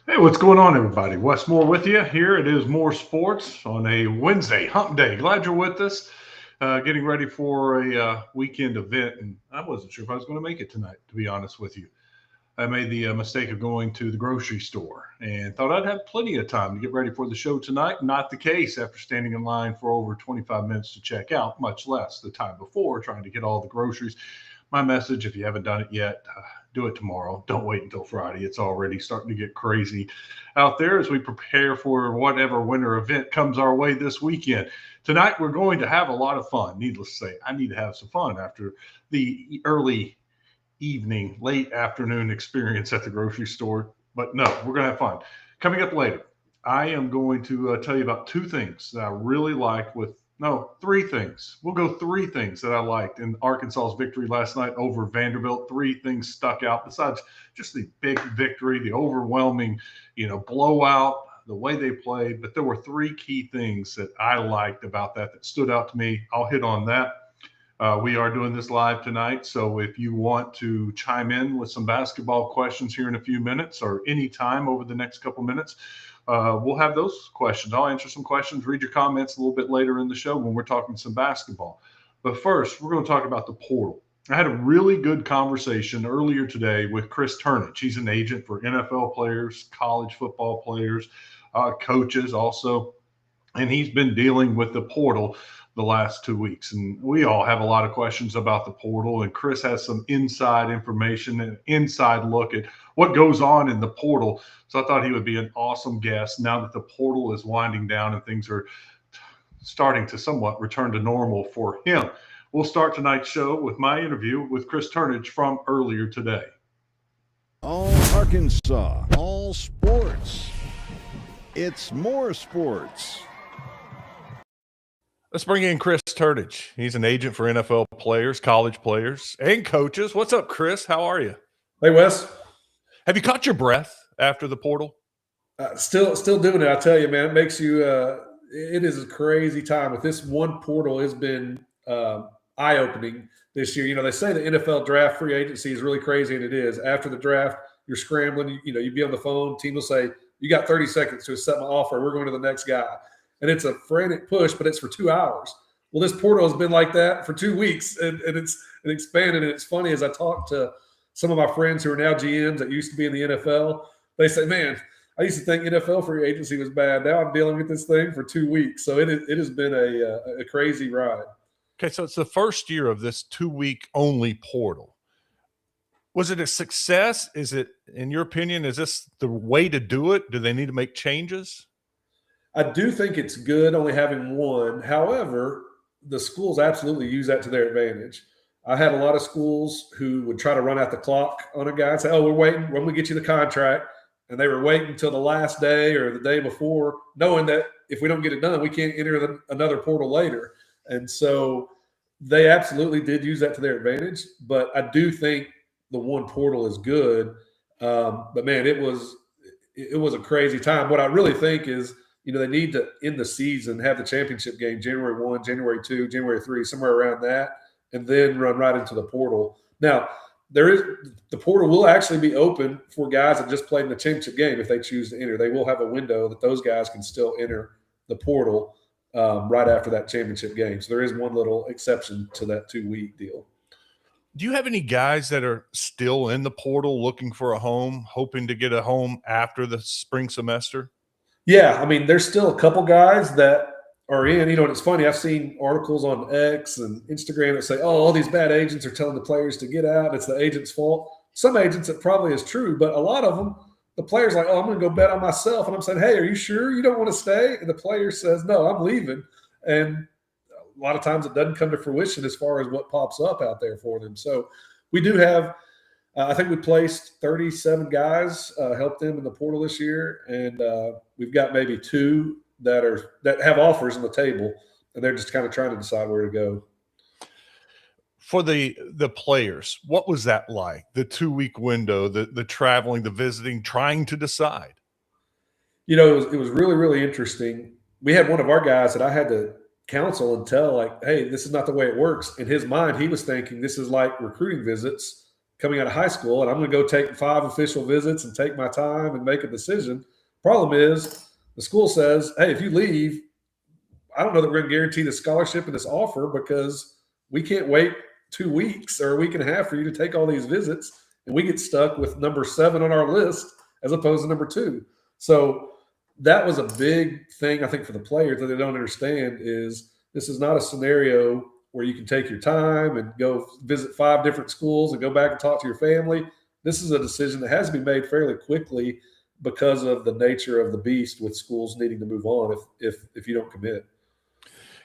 Hey, what's going on, everybody? Wes Moore with you. Here it is, more sports on a Wednesday, hump day. Glad you're with us. Getting ready for a weekend event, and I wasn't sure if I was going to make it tonight, to be honest with you. I made the mistake of going to the grocery store and thought I'd have plenty of time to get ready for the show tonight. Not the case after standing in line for over 25 minutes to check out, much less the time before trying to get all the groceries. My message, if you haven't done it yet, do it tomorrow. Don't wait until Friday. It's already starting to get crazy out there as we prepare for whatever winter event comes our way this weekend. Tonight, we're going to have a lot of fun. Needless to say, I need to have some fun after the early evening, late afternoon experience at the grocery store. But no, we're going to have fun. Coming up later, I am going to tell you about two things that I really liked with, no, three things. We'll go three things that I liked in Arkansas's victory last night over Vanderbilt. Three things stuck out besides just the big victory, the overwhelming, blowout, the way they played. But there were three key things that I liked about that stood out to me. I'll hit on that. We are doing this live tonight, so if you want to chime in with some basketball questions here in a few minutes or any time over the next couple minutes, we'll have those questions. I'll answer some questions, read your comments a little bit later in the show when we're talking some basketball. But first, we're going to talk about the portal. I had a really good conversation earlier today with Chris Turnage. He's an agent for NFL players, college football players, coaches also, and he's been dealing with the portal the last 2 weeks. And we all have a lot of questions about the portal. And Chris has some inside information and inside look at what goes on in the portal. So I thought he would be an awesome guest now that the portal is winding down and things are starting to somewhat return to normal for him. We'll start tonight's show with my interview with Chris Turnage from earlier today. All Arkansas, all sports. It's more sports. Let's bring in Chris Turnage. He's an agent for NFL players, college players, and coaches. What's up, Chris? How are you? Hey, Wes. Have you caught your breath after the portal? Still doing it. I tell you, man, it makes you it is a crazy time. With this one portal has been eye-opening this year. They say the NFL draft free agency is really crazy, and it is. After the draft, you're scrambling. You'd be on the phone. Team will say, you got 30 seconds to accept my offer. We're going to the next guy. And it's a frantic push, but it's for 2 hours. Well, this portal has been like that for 2 weeks, and it's expanded. And it's funny, as I talk to some of my friends who are now GMs that used to be in the NFL, they say, man, I used to think NFL free agency was bad. Now I'm dealing with this thing for 2 weeks. So it has been a crazy ride. Okay, so it's the first year of this 2-week only portal. Was it a success? Is it, in your opinion, is this the way to do it? Do they need to make changes? I do think it's good only having one. However, the schools absolutely use that to their advantage. I had a lot of schools who would try to run out the clock on a guy and say, oh, we're waiting when we get you the contract. And they were waiting until the last day or the day before, knowing that if we don't get it done, we can't enter another portal later. And so they absolutely did use that to their advantage. But I do think the one portal is good. But, man, it was a crazy time. What I really think is, they need to, in the season, have the championship game January 1, January 2, January 3, somewhere around that, and then run right into the portal. Now, the portal will actually be open for guys that just played in the championship game if they choose to enter. They will have a window that those guys can still enter the portal right after that championship game. So there is one little exception to that 2-week deal. Do you have any guys that are still in the portal looking for a home, hoping to get a home after the spring semester? Yeah, I mean, there's still a couple guys that are in. And it's funny. I've seen articles on X and Instagram that say, oh, all these bad agents are telling the players to get out. It's the agent's fault. Some agents, it probably is true. But a lot of them, the player's like, oh, I'm going to go bet on myself. And I'm saying, hey, are you sure you don't want to stay? And the player says, no, I'm leaving. And a lot of times it doesn't come to fruition as far as what pops up out there for them. So we do have I think we placed 37 guys, helped them in the portal this year, and we've got maybe 2 that have offers on the table, and they're just kind of trying to decide where to go. For the players, what was that like? The 2-week window, the traveling, the visiting, trying to decide. It was really, really interesting. We had one of our guys that I had to counsel and tell, like, hey, this is not the way it works. In his mind, he was thinking this is like recruiting visits coming out of high school, and I'm going to go take 5 official visits and take my time and make a decision. Problem is, the school says, hey, if you leave, I don't know that we're going to guarantee the scholarship and this offer because we can't wait 2 weeks or a week and a half for you to take all these visits, and we get stuck with number 7 on our list as opposed to number 2. So that was a big thing, I think, for the players that they don't understand is this is not a scenario where you can take your time and go visit 5 different schools and go back and talk to your family. This is a decision that has to be made fairly quickly because of the nature of the beast with schools needing to move on if you don't commit.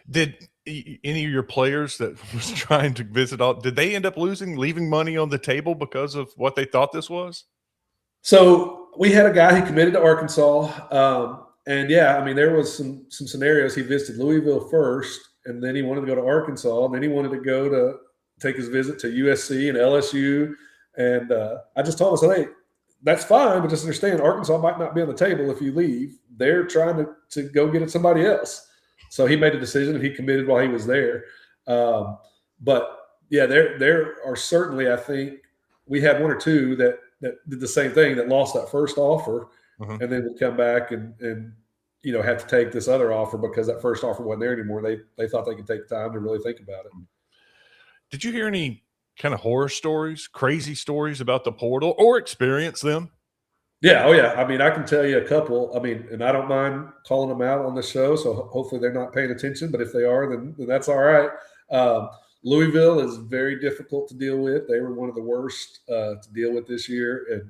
Did any of your players that was trying to visit did they end up leaving money on the table because of what they thought this was? So we had a guy who committed to Arkansas. And yeah, I mean, there was some scenarios. He visited Louisville first, and then he wanted to go to Arkansas, and then he wanted to go to take his visit to USC and LSU. And I just told him, I said, hey, that's fine, but just understand Arkansas might not be on the table if you leave. They're trying to go get at somebody else. So he made a decision and he committed while he was there. But yeah, there are certainly, I think we had 1 or 2 that did the same thing, that lost that first offer and then would come back and have to take this other offer because that first offer wasn't there anymore. They thought they could take time to really think about it. Did you hear any kind of horror stories, crazy stories about the portal or experience them? Yeah. Oh, yeah. I mean, I can tell you a couple. I mean, and I don't mind calling them out on the show, so hopefully they're not paying attention. But if they are, then that's all right. Louisville is very difficult to deal with. They were one of the worst to deal with this year. And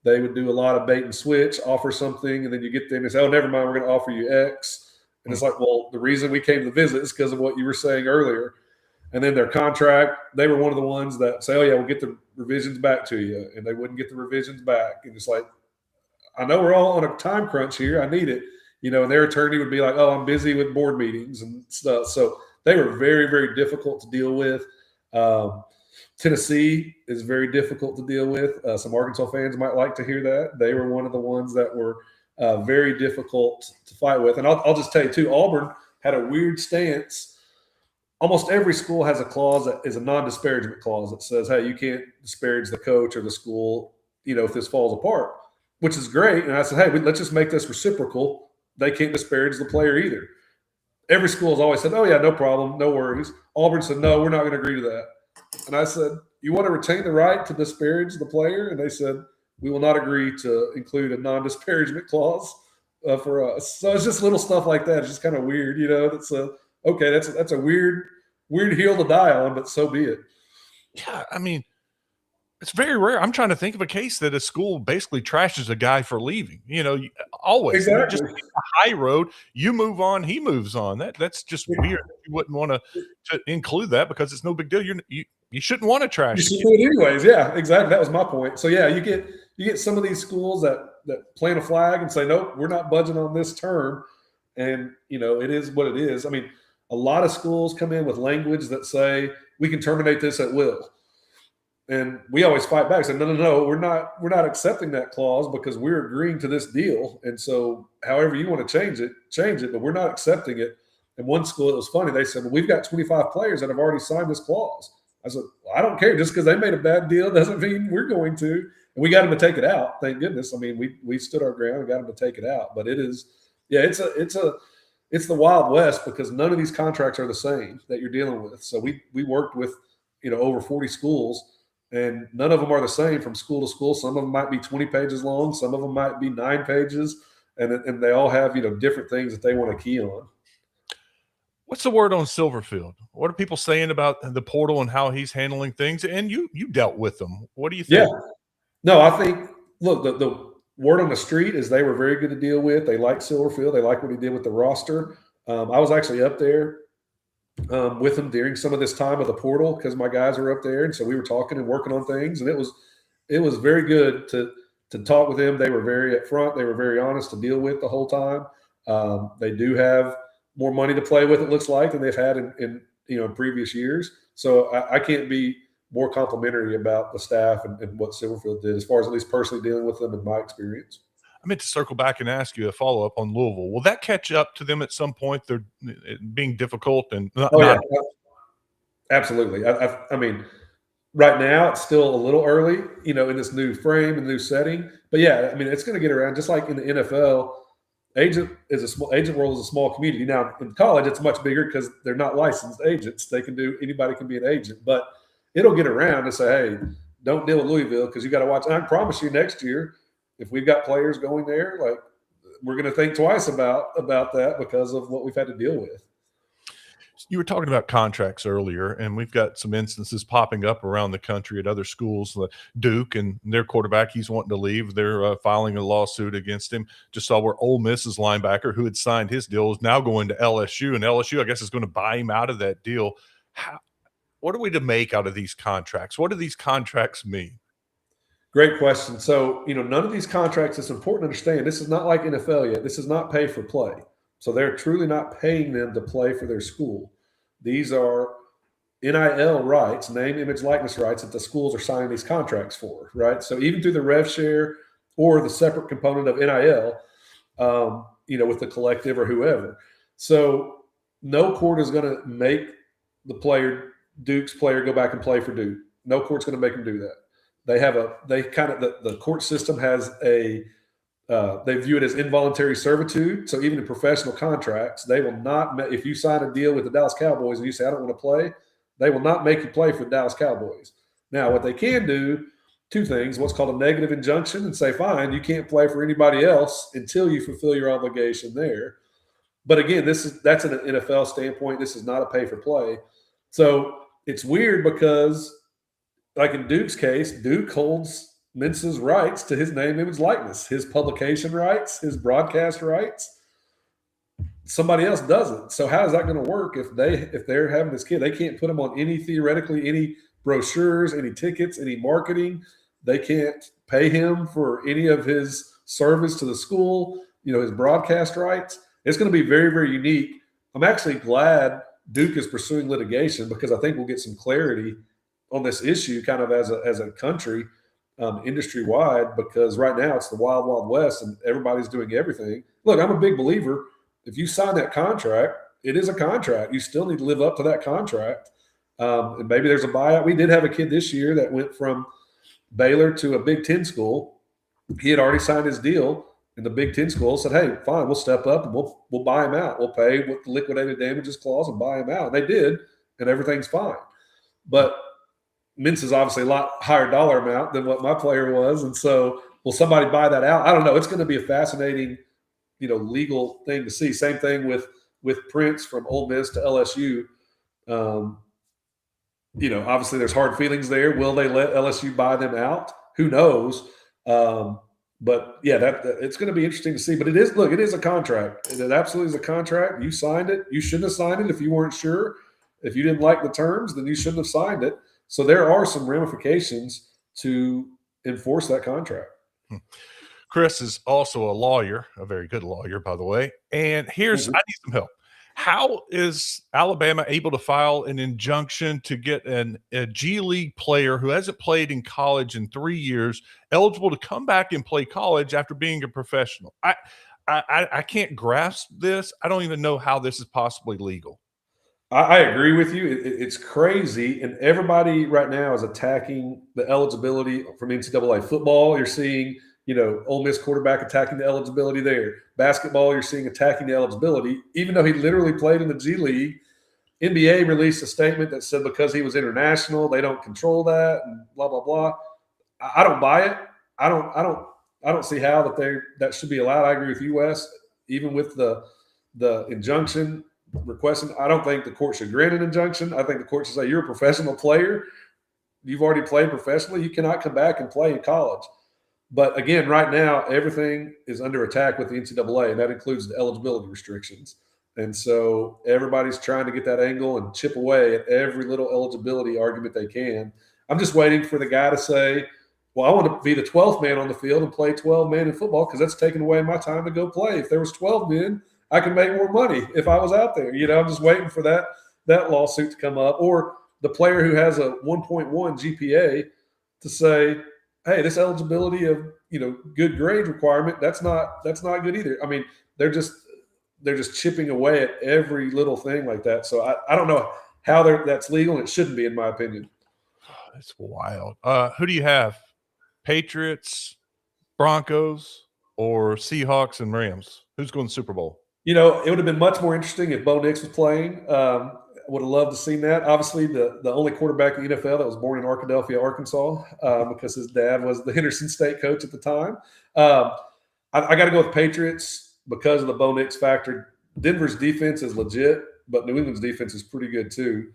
they would do a lot of bait and switch, offer something, and then you get them and say, oh, never mind, we're going to offer you X. And it's like, well, the reason we came to visit is because of what you were saying earlier. And then their contract, they were one of the ones that say, oh, yeah, we'll get the revisions back to you. And they wouldn't get the revisions back. And it's like, I know we're all on a time crunch here. I need it. And their attorney would be like, oh, I'm busy with board meetings and stuff. So they were very, very difficult to deal with. Tennessee is very difficult to deal with. Some Arkansas fans might like to hear that. They were one of the ones that were very difficult to fight with. And I'll just tell you, too, Auburn had a weird stance. Almost every school has a clause that is a non-disparagement clause that says, hey, you can't disparage the coach or the school, if this falls apart, which is great. And I said, hey, let's just make this reciprocal. They can't disparage the player either. Every school has always said, oh, yeah, no problem, no worries. Auburn said, no, we're not going to agree to that. And I said, you want to retain the right to disparage the player? And they said, we will not agree to include a non-disparagement clause for us. So it's just little stuff like that. It's just kind of weird, That's okay. That's a weird hill to die on, but so be it. Yeah, I mean, it's very rare. I'm trying to think of a case that a school basically trashes a guy for leaving. Always. Exactly. Just a high road. You move on, he moves on. That's just weird. You wouldn't want to include that because it's no big deal. You shouldn't want to trash. You should do it anyways. Yeah, exactly. That was my point. So yeah, you get some of these schools that plant a flag and say, nope, we're not budging on this term, and it is what it is. I mean, a lot of schools come in with language that say we can terminate this at will. And we always fight back and say, no, we're not accepting that clause because we're agreeing to this deal. And so however you want to change it, but we're not accepting it. And one school, it was funny, they said, well, we've got 25 players that have already signed this clause. I said, well, I don't care. Just because they made a bad deal doesn't mean we're going to. And we got them to take it out. Thank goodness. I mean, we stood our ground and got them to take it out. But it is, yeah, it's the Wild West because none of these contracts are the same that you're dealing with. So we worked with, over 40 schools. And none of them are the same from school to school. Some of them might be 20 pages long. Some of them might be 9 pages. And they all have, different things that they want to key on. What's the word on Silverfield? What are people saying about the portal and how he's handling things? And you dealt with them. What do you think? Yeah. No, I think, look, the word on the street is they were very good to deal with. They liked Silverfield. They liked what he did with the roster. I was actually up there with him during some of this time of the portal because my guys were up there, and so we were talking and working on things, and it was very good to talk with them. They were very upfront, they were very honest to deal with the whole time. They do have more money to play with, it looks like, than they've had in previous years. So I can't be more complimentary about the staff and what Silverfield did as far as at least personally dealing with them in my experience. I meant to circle back and ask you a follow-up on Louisville. Will that catch up to them at some point? They're being difficult and yeah, absolutely. I mean, right now it's still a little early, in this new frame and new setting. But yeah, I mean, it's going to get around just like in the NFL. Agent world is a small community. Now in college, it's much bigger because they're not licensed agents. Anybody can be an agent, but it'll get around to say, hey, don't deal with Louisville because you got to watch. And I promise you, next year, if we've got players going there, like we're going to think twice about that because of what we've had to deal with. You were talking about contracts earlier, and we've got some instances popping up around the country at other schools. Duke and their quarterback, he's wanting to leave. They're filing a lawsuit against him. Just saw where Ole Miss's linebacker, who had signed his deal, is now going to LSU, and LSU, I guess, is going to buy him out of that deal. What are we to make out of these contracts? What do these contracts mean? Great question. So, none of these contracts, it's important to understand, this is not like NFL yet. This is not pay for play. So they're truly not paying them to play for their school. These are NIL rights, name, image, likeness rights that the schools are signing these contracts for, right? So even through the rev share or the separate component of NIL, with the collective or whoever. So no court is going to make Duke's player go back and play for Duke. No court's going to make them do that. The court system has they view it as involuntary servitude. So even in professional contracts, they will not, if you sign a deal with the Dallas Cowboys and you say, I don't want to play, they will not make you play for the Dallas Cowboys. Now, what they can do, two things, what's called a negative injunction, and say, fine, you can't play for anybody else until you fulfill your obligation there. But again, that's an NFL standpoint. This is not a pay for play. So it's weird because, like in Duke's case, Duke holds Mintz's rights to his name, image, likeness, his publication rights, his broadcast rights. Somebody else doesn't. So how is that going to work if they're having this kid? They can't put him on any brochures, any tickets, any marketing. They can't pay him for any of his service to the school, his broadcast rights. It's going to be very, very unique. I'm actually glad Duke is pursuing litigation because I think we'll get some clarity on this issue kind of as a country. Industry wide, because right now it's the wild, wild west and everybody's doing everything. Look, I'm a big believer. If you sign that contract, it is a contract. You still need to live up to that contract. And maybe there's a buyout. We did have a kid this year that went from Baylor to a Big Ten school. He had already signed his deal, and the Big Ten school said, hey, fine, we'll step up and we'll buy him out. We'll pay with the liquidated damages clause and buy him out. And they did, and everything's fine. But Mintz is obviously a lot higher dollar amount than what my player was. And so will somebody buy that out? I don't know. It's going to be a fascinating, legal thing to see. Same thing with Prince from Ole Miss to LSU. Obviously there's hard feelings there. Will they let LSU buy them out? Who knows? But yeah, it's going to be interesting to see. But it is a contract. It absolutely is a contract. You signed it. You shouldn't have signed it if you weren't sure. If you didn't like the terms, then you shouldn't have signed it. So there are some ramifications to enforce that contract. Chris is also a lawyer, a very good lawyer, by the way. And I need some help. How is Alabama able to file an injunction to get a G League player who hasn't played in college in 3 years eligible to come back and play college after being a professional? I can't grasp this. I don't even know how this is possibly legal. I agree with you. It's crazy, and everybody right now is attacking the eligibility from NCAA football. You're seeing, Ole Miss quarterback attacking the eligibility there. Basketball, you're seeing attacking the eligibility, even though he literally played in the G League. NBA released a statement that said because he was international, they don't control that, and blah blah blah. I don't buy it. I don't see how that should be allowed. I agree with you, Wes. Even with the injunction requesting, I don't think the court should grant an injunction. I think the court should say, you're a professional player. You've already played professionally. You cannot come back and play in college. But again, right now, everything is under attack with the NCAA, and that includes the eligibility restrictions. And so everybody's trying to get that angle and chip away at every little eligibility argument they can. I'm just waiting for the guy to say, well, I want to be the 12th man on the field and play 12 men in football because that's taking away my time to go play. If there was 12 men, I could make more money if I was out there. I'm just waiting for that lawsuit to come up, or the player who has a 1.1 GPA to say, hey, this eligibility of, good grade requirement, that's not good either. I mean, they're just chipping away at every little thing like that. So I don't know how that's legal, and it shouldn't be, in my opinion. It's wild. Who do you have? Patriots, Broncos, or Seahawks and Rams? Who's going to the Super Bowl? You know, it would have been much more interesting if Bo Nix was playing. Would have loved to seen that. Obviously, the only quarterback in the NFL that was born in Arkadelphia, Arkansas, because his dad was the Henderson State coach at the time. I got to go with Patriots because of the Bo Nix factor. Denver's defense is legit, but New England's defense is pretty good too.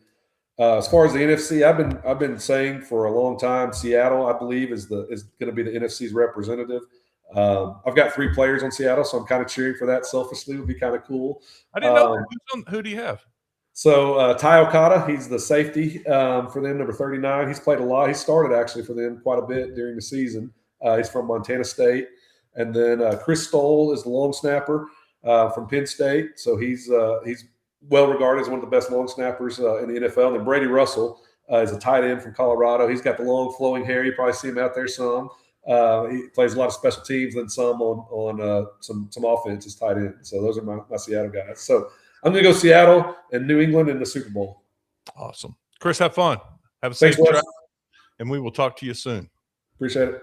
As far as the NFC, I've been saying for a long time, Seattle, I believe, is going to be the NFC's representative. I've got 3 players on Seattle, so I'm kind of cheering for that selfishly. It would be kind of cool. I didn't know. Who do you have? So Ty Okada, he's the safety for them, number 39. He's played a lot. He started actually for them quite a bit during the season. He's from Montana State. And then Chris Stoll is the long snapper from Penn State. So he's well regarded as one of the best long snappers in the NFL. And then Brady Russell is a tight end from Colorado. He's got the long flowing hair. You probably see him out there some. He plays a lot of special teams and some on some offense as tight end. So those are my Seattle guys. So I'm going to go Seattle and New England in the Super Bowl. Awesome. Chris, have fun. Have a safe trip, and we will talk to you soon. Appreciate it.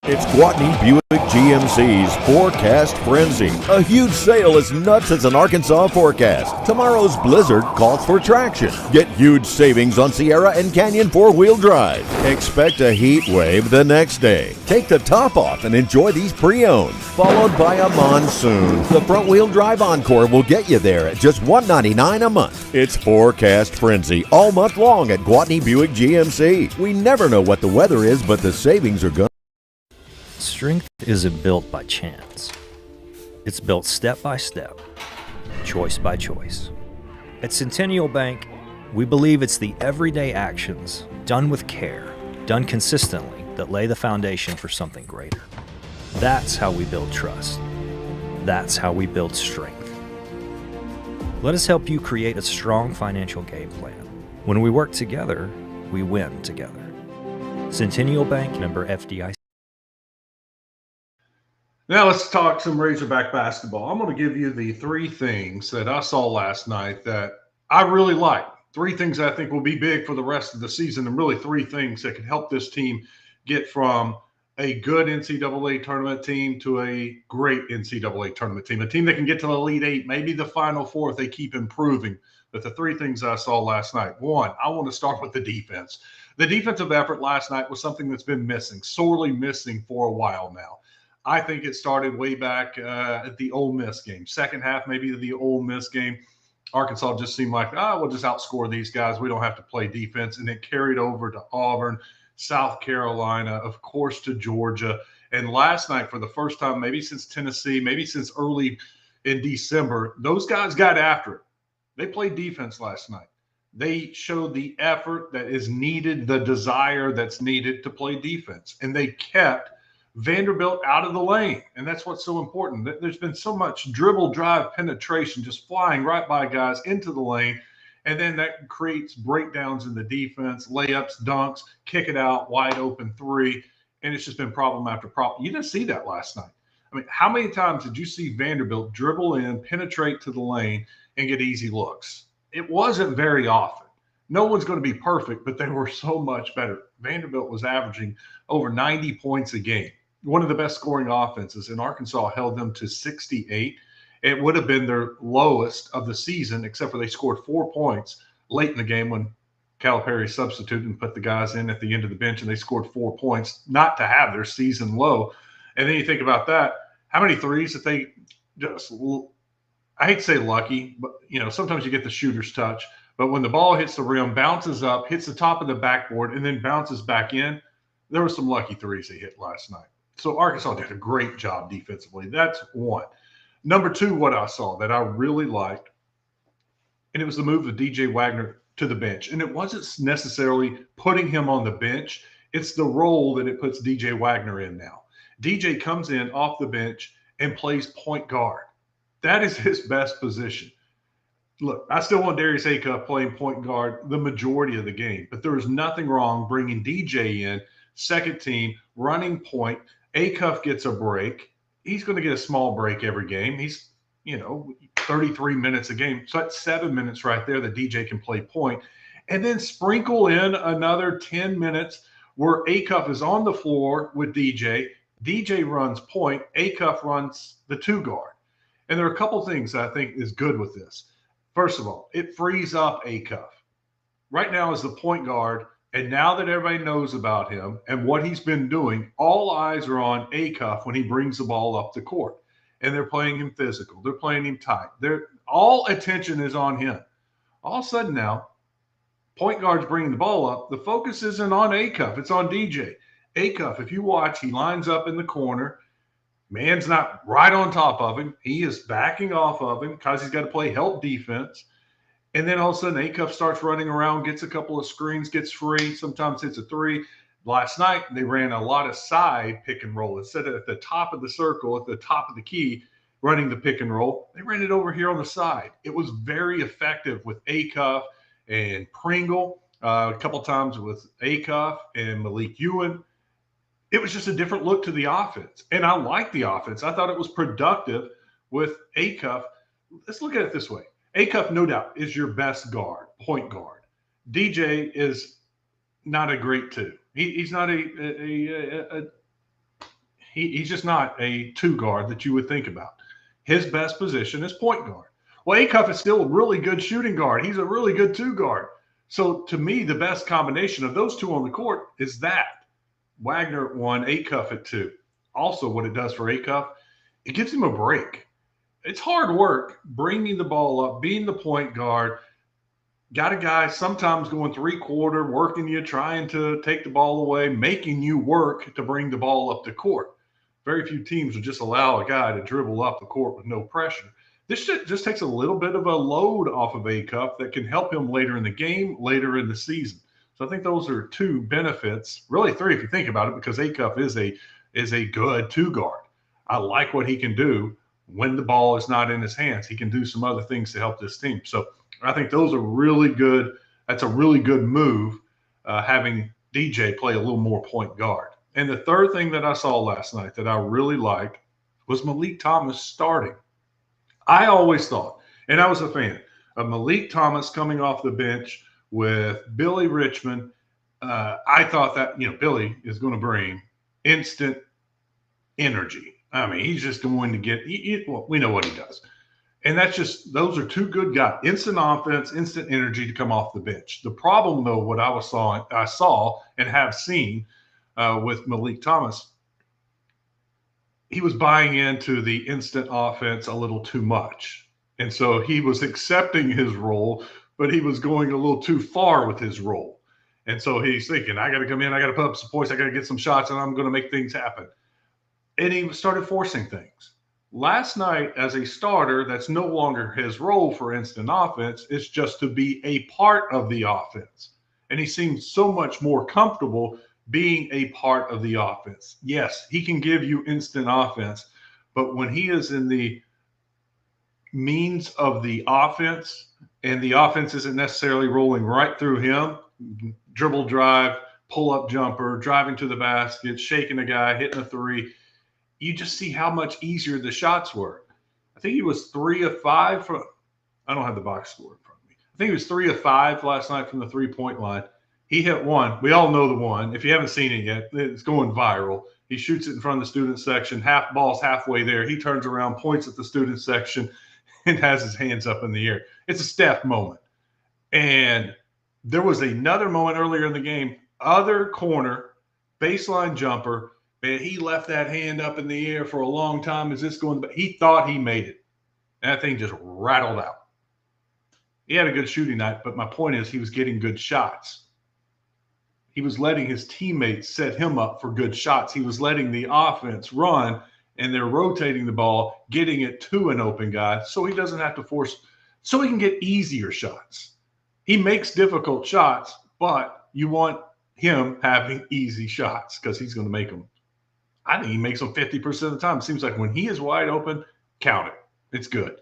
It's Gwatney Buick GMC's Forecast Frenzy. A huge sale as nuts as an Arkansas forecast. Tomorrow's blizzard calls for traction. Get huge savings on Sierra and Canyon four-wheel drive. Expect a heat wave the next day. Take the top off and enjoy these pre-owned. Followed by a monsoon. The front-wheel drive Encore will get you there at just $199 a month. It's Forecast Frenzy all month long at Gwatney Buick GMC. We never know what the weather is, but the savings are good. Strength isn't built by chance. It's built step by step, choice by choice. At Centennial Bank, we believe it's the everyday actions, done with care, done consistently, that lay the foundation for something greater. That's how we build trust. That's how we build strength. Let us help you create a strong financial game plan. When we work together, we win together. Centennial Bank, member FDIC. Now let's talk some Razorback basketball. I'm going to give you the 3 things that I saw last night that I really like. 3 things I think will be big for the rest of the season, and really 3 things that can help this team get from a good NCAA tournament team to a great NCAA tournament team, a team that can get to the Elite 8, maybe the Final 4 if they keep improving. But the 3 things I saw last night. 1, I want to start with the defense. The defensive effort last night was something that's been missing, sorely missing for a while now. I think it started way back at the Ole Miss game. Second half, maybe the Ole Miss game. Arkansas just seemed like, we'll just outscore these guys. We don't have to play defense. And it carried over to Auburn, South Carolina, of course, to Georgia. And last night, for the first time, maybe since Tennessee, maybe since early in December, those guys got after it. They played defense last night. They showed the effort that is needed, the desire that's needed to play defense. And they kept Vanderbilt out of the lane. And that's what's so important. There's been so much dribble, drive, penetration, just flying right by guys into the lane. And then that creates breakdowns in the defense, layups, dunks, kick it out, wide open 3. And it's just been problem after problem. You didn't see that last night. I mean, how many times did you see Vanderbilt dribble in, penetrate to the lane, and get easy looks? It wasn't very often. No one's going to be perfect, but they were so much better. Vanderbilt was averaging over 90 points a game. One of the best scoring offenses, and Arkansas held them to 68. It would have been their lowest of the season, except for they scored 4 points late in the game when Calipari substituted and put the guys in at the end of the bench, and they scored 4 points, not to have their season low. And then you think about that, how many threes that they just, I hate to say lucky, but, sometimes you get the shooter's touch. But when the ball hits the rim, bounces up, hits the top of the backboard, and then bounces back in, there were some lucky threes they hit last night. So Arkansas did a great job defensively. That's 1. Number 2, what I saw that I really liked, and it was the move of DJ Wagner to the bench. And it wasn't necessarily putting him on the bench. It's the role that it puts DJ Wagner in now. DJ comes in off the bench and plays point guard. That is his best position. Look, I still want Darius Acuff playing point guard the majority of the game, but there is nothing wrong bringing DJ in, second team, running point. Acuff gets a break. He's going to get a small break every game. He's, 33 minutes a game. So that's 7 minutes right there that DJ can play point. and then sprinkle in another 10 minutes where Acuff is on the floor with DJ. DJ runs point, Acuff runs the 2 guard. And there are a couple things I think is good with this. First of all, it frees up Acuff. Right now is the point guard, and now that everybody knows about him and what he's been doing, all eyes are on Acuff when he brings the ball up the court. And they're playing him physical. They're playing him tight. All attention is on him. All of a sudden now, point guard's bringing the ball up. The focus isn't on Acuff. It's on DJ. Acuff, if you watch, he lines up in the corner. Man's not right on top of him. He is backing off of him because he's got to play help defense. And then all of a sudden, Acuff starts running around, gets a couple of screens, gets free, sometimes hits a 3. Last night, they ran a lot of side pick and roll. Instead of at the top of the circle, at the top of the key, running the pick and roll, they ran it over here on the side. It was very effective with Acuff and Pringle, a couple times with Acuff and Malik Ewan. It was just a different look to the offense. And I like the offense. I thought it was productive with Acuff. Let's look at it this way. Acuff, no doubt, is your best guard, point guard. DJ is not a great 2. He's not he's just not a 2 guard that you would think about. His best position is point guard. Well, Acuff is still a really good shooting guard. He's a really good 2 guard. So to me, the best combination of those 2 on the court is that. Wagner at 1, Acuff at 2. Also, what it does for Acuff, it gives him a break. It's hard work bringing the ball up, being the point guard. Got a guy sometimes going 3-quarter, working you, trying to take the ball away, making you work to bring the ball up the court. Very few teams would just allow a guy to dribble up the court with no pressure. This just takes a little bit of a load off of Acuff that can help him later in the game, later in the season. So I think those are 2 benefits, really 3 if you think about it, because Acuff is a good 2 guard. I like what he can do when the ball is not in his hands. He can do some other things to help this team. So I think those are really good. That's a really good move, having DJ play a little more point guard. And the third thing that I saw last night that I really liked was Malik Thomas starting. I always thought, and I was a fan of Malik Thomas coming off the bench with Billy Richmond. I thought that, Billy is going to bring instant energy. I mean, he's just going to get, well, we know what he does. And those are 2 good guys. Instant offense, instant energy to come off the bench. The problem, though, what I saw and have seen with Malik Thomas, he was buying into the instant offense a little too much. And so he was accepting his role, but he was going a little too far with his role. And so he's thinking, I got to come in, I got to put up some points, I got to get some shots, and I'm going to make things happen. And he started forcing things. Last night, as a starter, that's no longer his role for instant offense. It's just to be a part of the offense. And he seems so much more comfortable being a part of the offense. Yes, he can give you instant offense, but when he is in the means of the offense and the offense isn't necessarily rolling right through him, dribble drive, pull-up jumper, driving to the basket, shaking a guy, hitting a 3, you just see how much easier the shots were. I think he was 3 of 5 from – I don't have the box score in front of me. I think he was 3 of 5 last night from the 3-point line. He hit 1. We all know the one. If you haven't seen it yet, it's going viral. He shoots it in front of the student section. Ball's halfway there. He turns around, points at the student section, and has his hands up in the air. It's a Steph moment. And there was another moment earlier in the game, other corner, baseline jumper. Man, he left that hand up in the air for a long time. Is this going? He thought he made it. And that thing just rattled out. He had a good shooting night, but my point is he was getting good shots. He was letting his teammates set him up for good shots. He was letting the offense run, and they're rotating the ball, getting it to an open guy so he doesn't have to force, so he can get easier shots. He makes difficult shots, but you want him having easy shots because he's going to make them. I think he makes them 50% of the time. It seems like when he is wide open, count it. It's good.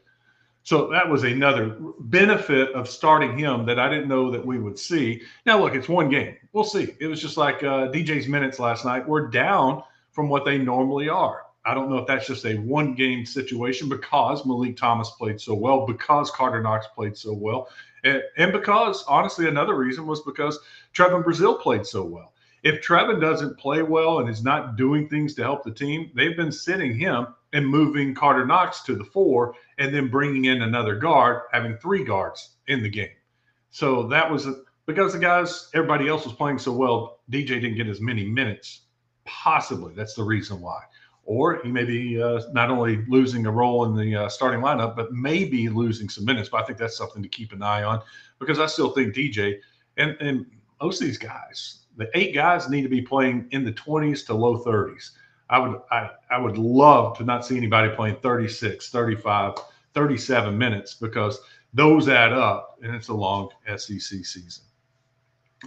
So that was another benefit of starting him that I didn't know that we would see. Now, look, it's one game. We'll see. It was just like DJ's minutes last night were down from what they normally are. I don't know if that's just a one-game situation because Malik Thomas played so well, because Carter Knox played so well, and because, honestly, another reason was because Trevin Brazil played so well. If Trevin doesn't play well and is not doing things to help the team, they've been sitting him and moving Carter Knox to the 4 and then bringing in another guard, having 3 guards in the game. So that was because the guys, everybody else was playing so well, DJ didn't get as many minutes. Possibly that's the reason why. Or he may be not only losing a role in the starting lineup, but maybe losing some minutes. But I think that's something to keep an eye on because I still think DJ and most of these guys, the 8 guys need to be playing in the 20s to low 30s. I would love to not see anybody playing 36, 35, 37 minutes because those add up, and it's a long SEC season.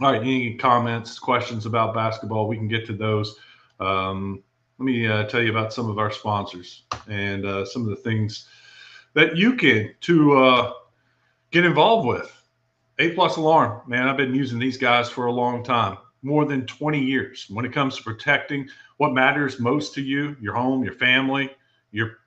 All right, any comments, questions about basketball? We can get to those. Let me tell you about some of our sponsors and some of the things that you can to get involved with. A+ Alarm, man, I've been using these guys for a long time, more than 20 years. When it comes to protecting what matters most to you, your home, your family, your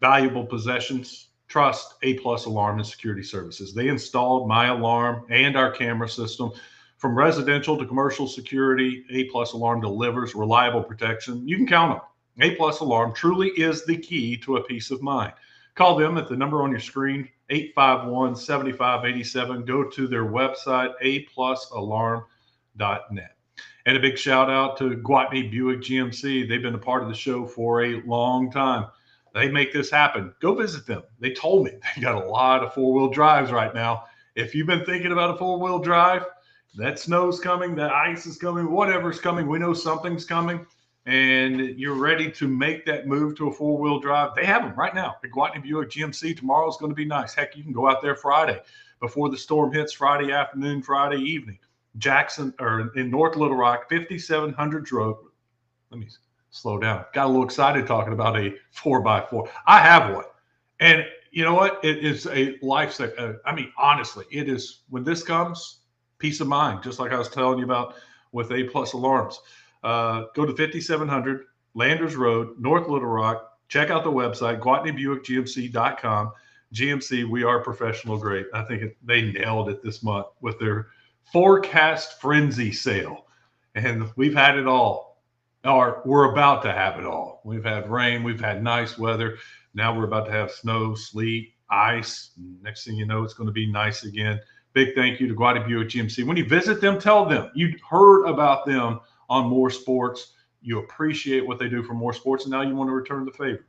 valuable possessions, trust A+ Alarm and Security Services. They installed my alarm and our camera system. From residential to commercial security, A+ Alarm delivers reliable protection. You can count on it. A+ Alarm truly is the key to a peace of mind. Call them at the number on your screen, 851-7587. Go to their website, aplusalarm.net. And a big shout out to Gwatney Buick GMC. They've been a part of the show for a long time. They make this happen. Go visit them. They told me they got a lot of 4-wheel drives right now. If you've been thinking about a 4-wheel drive, that snow's coming, that ice is coming, whatever's coming, we know something's coming, and you're ready to make that move to a 4-wheel drive. They have them right now at Gwatney Buick GMC. Tomorrow's going to be nice. Heck, you can go out there Friday before the storm hits, Friday afternoon, Friday evening. Jackson, or in North Little Rock, 5700 Road. Let me slow down. Got a little excited talking about a 4x4. I have one. And you know what? It is a lifesaver. I mean, honestly, it is, when this comes, peace of mind, just like I was telling you about with A+ Alarms. Go to 5700 Landers Road, North Little Rock. Check out the website, GwatneyBuickGMC.com. GMC, we are professional grade. I think they nailed it this month with their Forecast Frenzy sale. And we've had it all, or we're about to have it all. We've had rain, we've had nice weather. Now we're about to have snow, sleet, ice. Next thing you know, it's going to be nice again. Big thank you to Gwatney Buick GMC. When you visit them, tell them you heard about them on More Sports. You appreciate what they do for More Sports, and now you want to return the favor.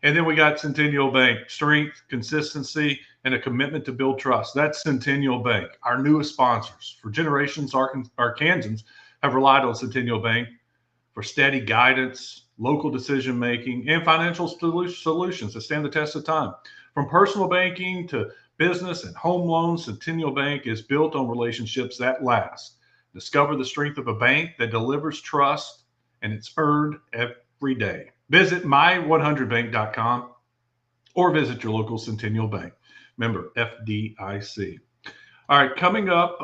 And then we got Centennial Bank, strength, consistency, and a commitment to build trust. That's Centennial Bank, our newest sponsors. For generations, Arkansans have relied on Centennial Bank for steady guidance, local decision-making, and financial solutions that stand the test of time. From personal banking to business and home loans, Centennial Bank is built on relationships that last. Discover the strength of a bank that delivers trust, and it's earned every day. Visit my100bank.com or visit your local Centennial Bank. Member FDIC. All right, coming up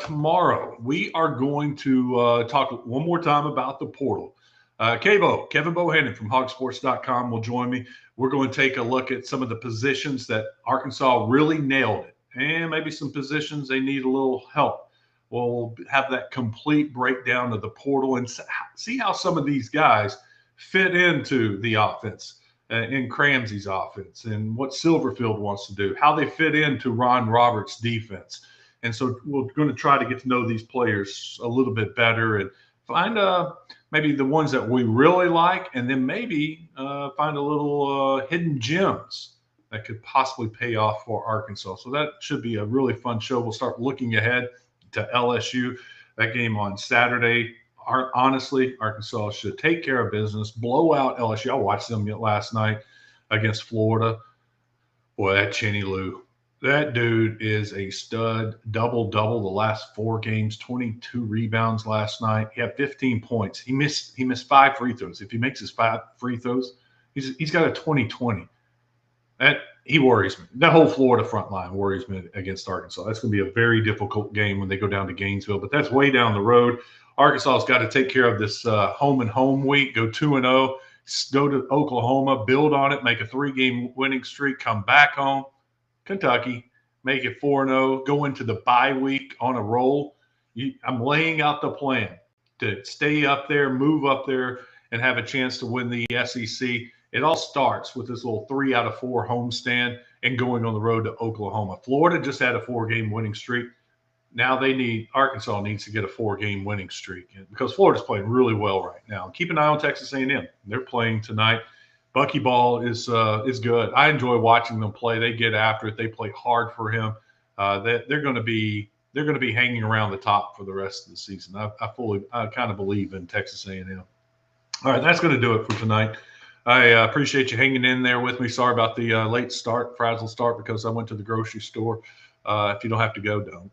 tomorrow, we are going to talk one more time about the portal. Kevin Bohannon from hogsports.com will join me. We're going to take a look at some of the positions that Arkansas really nailed it, and maybe some positions they need a little help. We'll have that complete breakdown of the portal and see how some of these guys fit into the offense, in Cramsey's offense, and what Silverfield wants to do, how they fit into Ron Roberts' defense. And so we're going to try to get to know these players a little bit better and find maybe the ones that we really like, and then maybe find a little hidden gems that could possibly pay off for Arkansas. So that should be a really fun show. We'll start looking ahead to LSU, that game on Saturday. Honestly, Arkansas should take care of business, blow out LSU. I watched them last night against Florida. Boy, that Cheney Lou, that dude is a stud. Double-double the last 4 games, 22 rebounds last night. He had 15 points. He missed 5 free throws. If he makes his 5 free throws, he's got a 20-20. He worries me. That whole Florida front line worries me against Arkansas. That's going to be a very difficult game when they go down to Gainesville, but that's way down the road. Arkansas has got to take care of this home and home week, go 2-0, go to Oklahoma, build on it, make a 3-game winning streak, come back home. Kentucky, make it 4-0, go into the bye week on a roll. I'm laying out the plan to stay up there, move up there, and have a chance to win the SEC. It all starts with this little 3 out of 4 homestand and going on the road to Oklahoma. Florida just had a 4-game winning streak. Now Arkansas needs to get a 4-game winning streak because Florida's playing really well right now. Keep an eye on Texas A&M. They're playing tonight. Buckyball is good. I enjoy watching them play. They get after it. They play hard for him. They're going to be hanging around the top for the rest of the season. I kind of believe in Texas A&M. All right, that's going to do it for tonight. I appreciate you hanging in there with me. Sorry about the late start, frazzled start, because I went to the grocery store. If you don't have to go, don't.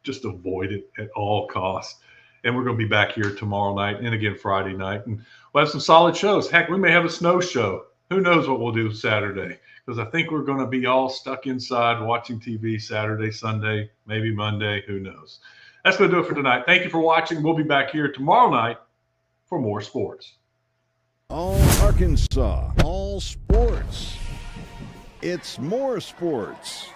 Just avoid it at all costs. And we're going to be back here tomorrow night and again Friday night. And we'll have some solid shows. Heck, we may have a snow show. Who knows what we'll do Saturday? Because I think we're going to be all stuck inside watching TV Saturday, Sunday, maybe Monday. Who knows? That's going to do it for tonight. Thank you for watching. We'll be back here tomorrow night for more sports. All Arkansas, all sports. It's more sports.